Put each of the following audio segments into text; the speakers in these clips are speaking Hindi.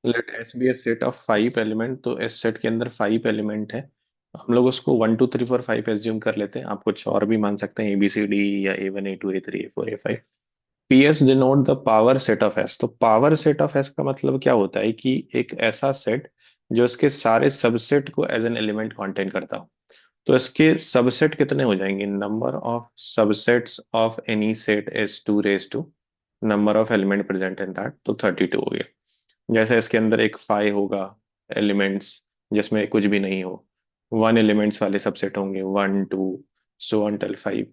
Late S be a set of 5 element, तो एस सेट के अंदर 5 एलिमेंट है। हम लोग उसको 1 2 3 4 5 एज्यूम कर लेते हैं, आप कुछ और भी मान सकते हैं, ABCD या A1 A2 A3 A4 A5। P S denote the power set of S. तो पावर सेट ऑफ एस का मतलब क्या होता है कि एक ऐसा सेट जो इसके सारे सबसेट को एज एन एलिमेंट कंटेन करता हो। तो इसके सबसेट कितने हो जाएंगे, number of subsets of any set is 2 number of element present in that, तो 32 हो गया। जैसे इसके अंदर एक 5 होगा एलिमेंट्स जिसमें कुछ भी नहीं हो, 1 एलिमेंट्स वाले सबसेट होंगे 1 2 सो ऑन टिल 5।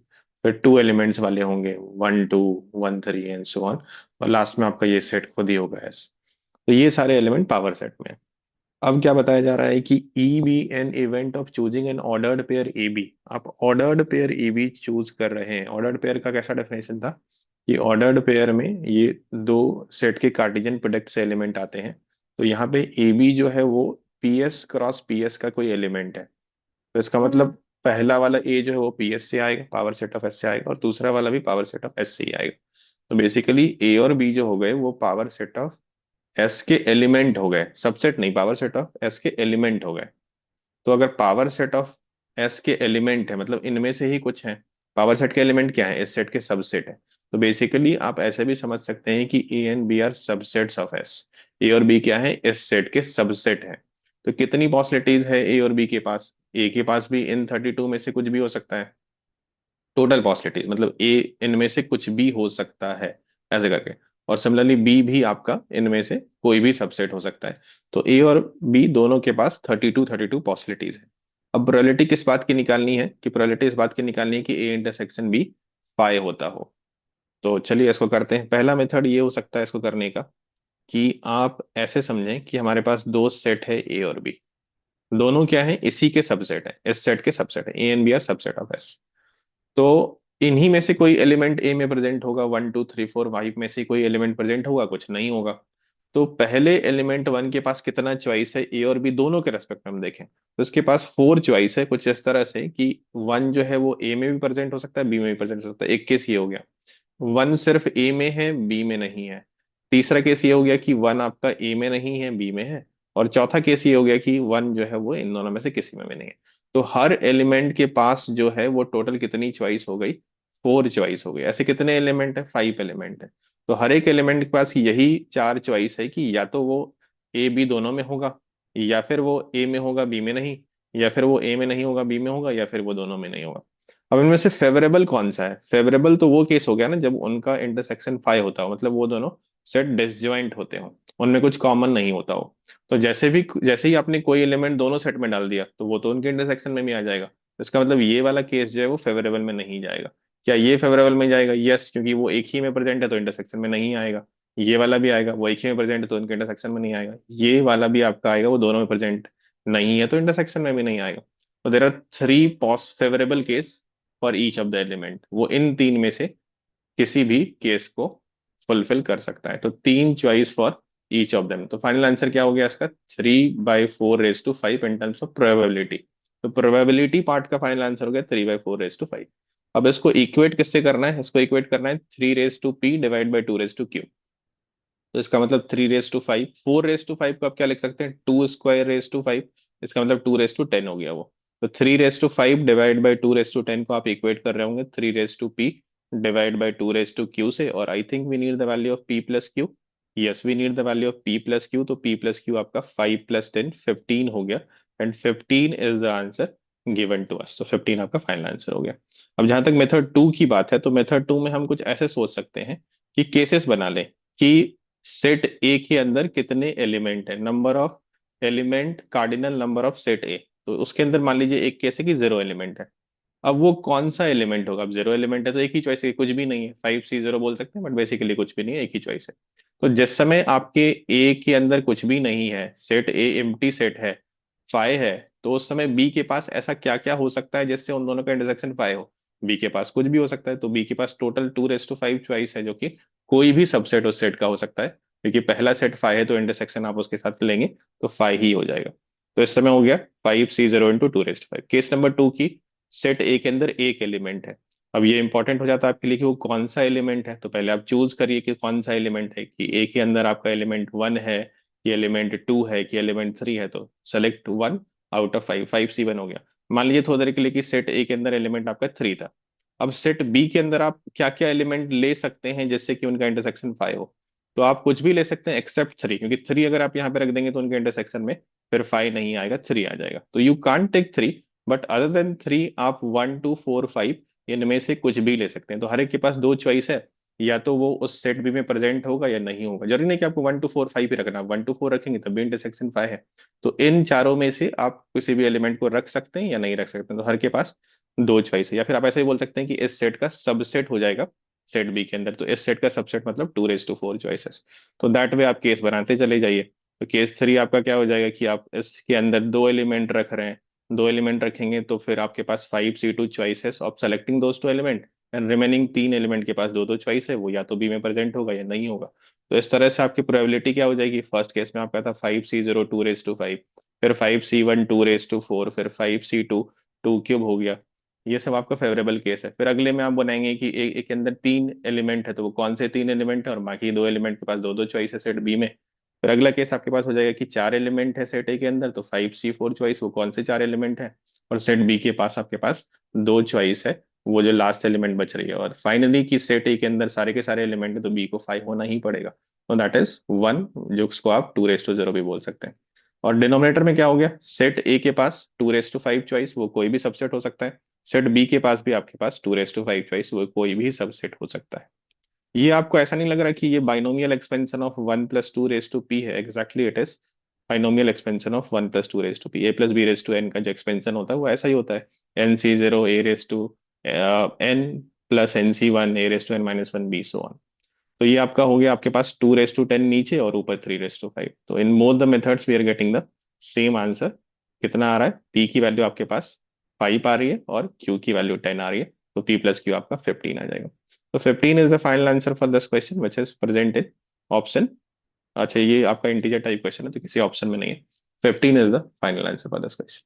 फिर 2 एलिमेंट्स वाले होंगे 1 2 1 3 एंड सो ऑन। और लास्ट में आपका ये सेट खुद ही होगा एस। तो ये सारे एलिमेंट पावर सेट में हैं। अब क्या बताया जा रहा है कि E be an event of choosing an ordered pair A B. आप ordered pair A B choose कर रहे हैं। ऑर्डर्ड पेयर का कैसा डेफिनेशन था कि ऑर्डर्ड पेयर में ये दो सेट के कार्टेशियन प्रोडक्ट से एलिमेंट आते हैं। तो यहाँ पे ए बी जो है वो P S cross P S का कोई एलिमेंट है। तो इसका मतलब पहला वाला ए जो है वो पी एस से आएगा, पावर सेट ऑफ एस से आएगा, और दूसरा वाला भी पावर सेट ऑफ एस से ही आएगा। तो बेसिकली ए और बी जो हो गए वो पावर सेट ऑफ एस के एलिमेंट हो गए, सबसेट नहीं, पावर सेट ऑफ एस के एलिमेंट हो गए। तो अगर पावर सेट ऑफ एस के एलिमेंट है मतलब इनमें से ही कुछ है। पावर सेट के एलिमेंट क्या है, इस सेट के सबसेट है। तो बेसिकली आप ऐसे भी समझ सकते हैं कि A and B are subsets of S. A और बी क्या है, इस सेट के सबसेट है। तो कितनी पॉसिबिलिटीज है ए और बी के पास, ए के पास भी इन 32 में से कुछ भी हो सकता है। टोटल पॉसिबिलिटीज मतलब ए इनमें से कुछ भी हो सकता है, ऐसे करके। और सिमिलरली बी भी आपका इनमें से कोई भी सबसेट हो सकता है। तो ए और बी दोनों के पास 32 पॉसिबिलिटीज है। अब प्रोबेबिलिटी किस बात की निकालनी है, कि प्रोबेबिलिटी इस बात की निकालनी है कि ए इंटरसेक्शन बी फाई होता हो। तो चलिए इसको करते हैं। पहला मेथड ये हो सकता है इसको करने का कि आप ऐसे समझें कि हमारे पास दो सेट है ए और बी। दोनों क्या है, इसी के सबसेट है, इस सेट के सबसेट है, A and B are subset of S. तो इन्हीं में से कोई एलिमेंट ए में प्रेजेंट होगा, 1 2 3 4 5 में से कोई एलिमेंट प्रेजेंट होगा, कुछ नहीं होगा। तो पहले एलिमेंट वन के पास कितना चॉइस है, ए और बी दोनों के रेस्पेक्ट में हम देखें तो उसके पास 4 चॉइस है, कुछ इस तरह से कि वन जो है वो ए में भी प्रेजेंट हो सकता है, बी में भी प्रेजेंट हो सकता है। एक केस ये हो गया, वन सिर्फ ए में है बी में नहीं है। तीसरा केस ये हो गया कि वन आपका ए में नहीं है बी में है। और चौथा केस ये हो गया कि वन जो है वो इन दोनों में से किसी में भी नहीं है। तो हर एलिमेंट के पास जो है वो टोटल कितनी चॉइस हो गई, 4 चॉइस हो गई। ऐसे कितने एलिमेंट है, 5 एलिमेंट है। तो हर एक एलिमेंट के पास यही 4 चॉइस है कि या तो वो ए बी दोनों में होगा, या फिर वो ए में होगा बी में नहीं, या फिर वो ए में नहीं होगा बी में होगा, या फिर वो दोनों में नहीं होगा। अब इनमें से फेवरेबल कौन सा है, फेवरेबल तो वो केस हो गया ना जब उनका इंटरसेक्शन फाई होता हो, मतलब वो दोनों सेट डिसजॉइंट होते हो, उनमें कुछ कॉमन नहीं होता हो। तो जैसे ही आपने कोई एलिमेंट दोनों सेट में डाल दिया तो वो तो उनके इंटरसेक्शन में भी आ जाएगा। तो इसका मतलब ये वाला केस जो है वो फेवरेबल में नहीं जाएगा। क्या ये फेवरेबल में जाएगा, यस, क्योंकि वो एक ही में प्रेजेंट है तो इंटरसेक्शन में नहीं आएगा। ये वाला भी आएगा, वो एक ही में प्रेजेंट है तो उनके इंटरसेक्शन में नहीं आएगा। ये वाला भी आपका आएगा, वो दोनों में प्रेजेंट नहीं है तो इंटरसेक्शन में भी नहीं आएगा। तो there are 3 favourable case for each of the element. वो इन तीन में से किसी भी केस को फुलफिल कर सकता है। तो 3 choice for each of them. तो फाइनल आंसर क्या हो गया इसका, 3/4 raise to 5 in terms of probability. तो प्रोबेबिलिटी पार्ट का फाइनल आंसर हो गया 3/4 रेज टू 5। अब इसको इक्वेट किससे करना है, इसको इक्वेट करना है 3 raise to P divide by 2 raise to Q. तो इसका मतलब 3/5, 4/5 को आप क्या लिख सकते हैं, 2 स्क्वायर रेज टू 5। इसका मतलब 2/10 हो गया वो। तो 3/5 डिवाइड बाई 2/10 को आप इक्वेट कर रहे होंगे 3 raise to P divide by 2/क्यू से। और I think we need the value of P plus Q. Yes, we need the value of P plus Q. तो पी प्लस क्यू आपका 5 + 10 15 हो गया। And 15 is the answer given to us. तो 15 आपका फाइनल आंसर हो गया। अब जहां तक मेथड टू की बात है, तो मेथड टू में हम कुछ ऐसे सोच सकते हैं कि केसेस बना लें कि सेट ए के अंदर कितने एलिमेंट है, number of element cardinal number of set ए। तो उसके अंदर मान लीजिए एक केस है कि 0 एलिमेंट है। अब वो कौन सा एलिमेंट होगा, अब 0 एलिमेंट है तो एक ही चॉइस है, कुछ भी नहीं है, 5C0 बोल सकते हैं, बट बेसिकली कुछ भी नहीं है, एक ही चॉइस है। तो जिस समय आपके ए के अंदर कुछ भी नहीं है, सेट ए एम्प्टी सेट है, फाइव है, तो उस समय बी के पास ऐसा क्या क्या हो सकता है जिससे उन दोनों का इंटरसेक्शन फाइव हो। बी के पास कुछ भी हो सकता है। तो बी के पास टोटल 2/5 चॉइस है, जो कि कोई भी सबसेट उस सेट का हो सकता है, क्योंकि पहला सेट फाइव है तो इंटरसेक्शन आप उसके साथ लेंगे तो फाइव ही हो जाएगा। तो इस समय हो गया 5C0 × 2/5। केस नंबर टू की सेट ए के अंदर एक एलिमेंट है। अब ये इंपॉर्टेंट हो जाता है आपके लिए कि वो कौन सा एलिमेंट है। तो पहले आप चूज करिए कि कौन सा एलिमेंट है, कि ए के अंदर आपका एलिमेंट वन है, कि एलिमेंट 2 है कि एलिमेंट 3 है, तो सेलेक्ट 1 आउट ऑफ 5, 5C1 हो गया। मान लीजिए थोड़ी देर के लिए कि सेट ए के अंदर एलिमेंट आपका 3 था। अब सेट बी के अंदर आप क्या क्या एलिमेंट ले सकते हैं जिससे कि उनका इंटरसेक्शन 5 हो? तो आप कुछ भी ले सकते हैं एक्सेप्ट 3, क्योंकि 3 अगर आप यहाँ पे रख देंगे तो उनके इंटरसेक्शन में फिर 5 नहीं आएगा, 3 आ जाएगा। तो you can't take 3, but other than 3 आप 1 2 4 5 इनमें से कुछ भी ले सकते हैं। तो हर एक के पास दो चॉइस है, या तो वो उस सेट बी में प्रेजेंट होगा या नहीं होगा। जरूरी नहीं कि आपको 1 2 4 5 ही रखना, 1 2 4 रखेंगे तब भी इंटरसेक्शन 5 है। तो इन चारों में से आप किसी भी एलिमेंट को रख सकते हैं या नहीं रख सकते हैं, तो हर के पास दो चॉइस है। या फिर आप ऐसे ही बोल सकते हैं कि इस सेट का सबसेट हो जाएगा सेट बी के अंदर, तो इस सेट का सबसेट मतलब 2 4 चॉइसेस। तो दैट वे आप केस बनाते चले जाइए। तो केस 3 आपका क्या हो जाएगा कि आप इसके अंदर दो एलिमेंट रख रहे हैं, दो एलिमेंट रखेंगे तो फिर आपके पास 5C2 choices of selecting those two element, and remaining तीन एलिमेंट के पास दो दो चॉइस है, वो या तो बी में प्रेजेंट होगा या नहीं होगा। तो इस तरह से आपकी प्रोबेबिलिटी क्या हो जाएगी? फर्स्ट केस में आपका था 5C0 2 5, फिर 5C1 2 4, फिर 5C2 2³ हो गया। ये सब आपका फेवरेबल केस है। फिर अगले में आप बनाएंगे कि एक के अंदर तीन एलिमेंट है, तो वो कौन से तीन एलिमेंट है, और बाकी दो एलिमेंट के पास दो दो चॉइस है सेट बी में। फिर अगला केस आपके पास हो जाएगा कि चार एलिमेंट है सेट ए के अंदर, तो 5C4 चॉइस, वो कौन से चार एलिमेंट है, और सेट बी के पास आपके पास दो चॉइस है, वो जो लास्ट एलिमेंट बच रही है। और फाइनली कि सेट ए के अंदर सारे के सारे एलिमेंट है, तो बी को 5 होना ही पड़ेगा। तो दैट इज 1, जो उसको आप 2 0 भी बोल सकते हैं। और डिनोमिनेटर में क्या हो गया? सेट ए के पास 2 5 चॉइस, वो कोई भी सबसेट हो सकता है। सेट बी के पास भी आपके पास 2 5 चॉइस, वो कोई भी सबसेट हो सकता है। ये आपको ऐसा नहीं लग रहा कि ये binomial expansion of 1 + 2 raise to P है? Exactly it is binomial expansion of 1 + 2 raise to P. A + B raise to n का जो एक्सपेंशन होता है वो ऐसा ही होता है। NC0 A n + NC1 A n - 1 B so on. तो ये आपका हो गया आपके पास 2 10 नीचे और ऊपर 3 5। तो in both the methods we are getting the same answer. कितना आ रहा है? P की वैल्यू आपके पास 5 आ रही है और Q की वैल्यू 10 आ रही है, तो P + Q आपका 15 आ जाएगा। तो 15 is the final answer for this question which is present in option. अच्छा, ये आपका इंटीजर टाइप क्वेश्चन है तो किसी ऑप्शन में नहीं है। 15 is the final answer for this question.